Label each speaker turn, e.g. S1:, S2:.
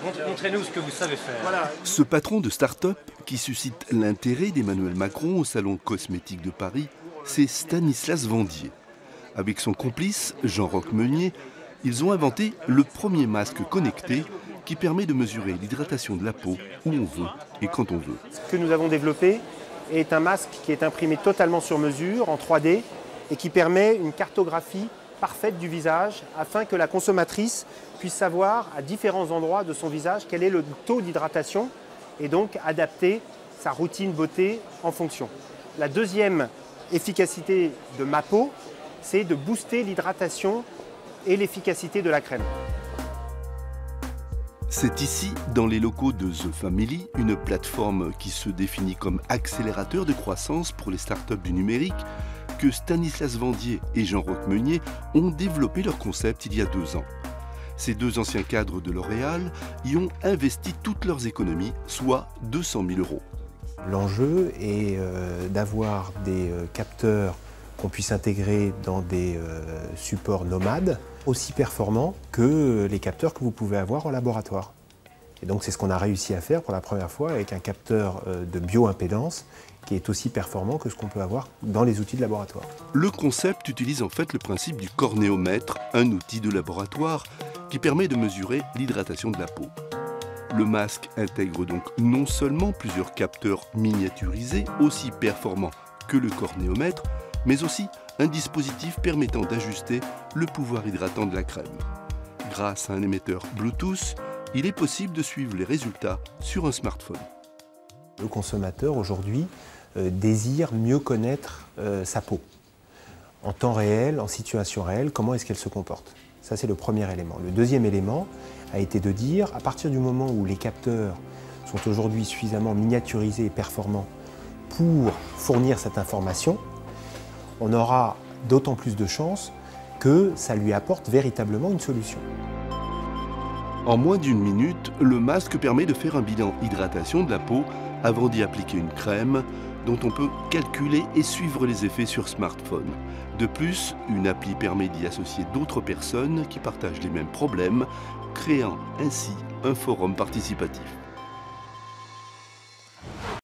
S1: Montrez-nous ce que vous savez faire.
S2: Voilà.
S3: Ce patron de start-up qui suscite l'intérêt d'Emmanuel Macron au Salon Cosmétique de Paris, c'est Stanislas Vendier. Avec son complice, Jean-Roch Meunier, ils ont inventé le premier masque connecté qui permet de mesurer l'hydratation de la peau où on veut et quand on veut.
S2: Ce que nous avons développé est un masque qui est imprimé totalement sur mesure, en 3D, et qui permet une cartographie parfaite du visage afin que la consommatrice puisse savoir à différents endroits de son visage quel est le taux d'hydratation et donc adapter sa routine beauté en fonction. La deuxième efficacité de ma peau, c'est de booster l'hydratation et l'efficacité de la crème.
S3: C'est ici, dans les locaux de The Family, une plateforme qui se définit comme accélérateur de croissance pour les startups du numérique, que Stanislas Vendier et Jean-Roch Meunier ont développé leur concept il y a 2 ans. Ces 2 anciens cadres de L'Oréal y ont investi toutes leurs économies, soit 200 000 €.
S4: L'enjeu est d'avoir des capteurs qu'on puisse intégrer dans des supports nomades, aussi performants que les capteurs que vous pouvez avoir en laboratoire. Et donc c'est ce qu'on a réussi à faire pour la première fois avec un capteur de bioimpédance qui est aussi performant que ce qu'on peut avoir dans les outils de laboratoire.
S3: Le concept utilise en fait le principe du cornéomètre, un outil de laboratoire qui permet de mesurer l'hydratation de la peau. Le masque intègre donc non seulement plusieurs capteurs miniaturisés aussi performants que le cornéomètre, mais aussi un dispositif permettant d'ajuster le pouvoir hydratant de la crème. Grâce à un émetteur Bluetooth, il est possible de suivre les résultats sur un smartphone.
S4: Le consommateur aujourd'hui désire mieux connaître sa peau. En temps réel, en situation réelle, comment est-ce qu'elle se comporte? Ça, c'est le premier élément. Le deuxième élément a été de dire, à partir du moment où les capteurs sont aujourd'hui suffisamment miniaturisés et performants pour fournir cette information, on aura d'autant plus de chances que ça lui apporte véritablement une solution.
S3: En moins d'1 minute, le masque permet de faire un bilan hydratation de la peau avant d'y appliquer une crème dont on peut calculer et suivre les effets sur smartphone. De plus, une appli permet d'y associer d'autres personnes qui partagent les mêmes problèmes, créant ainsi un forum participatif.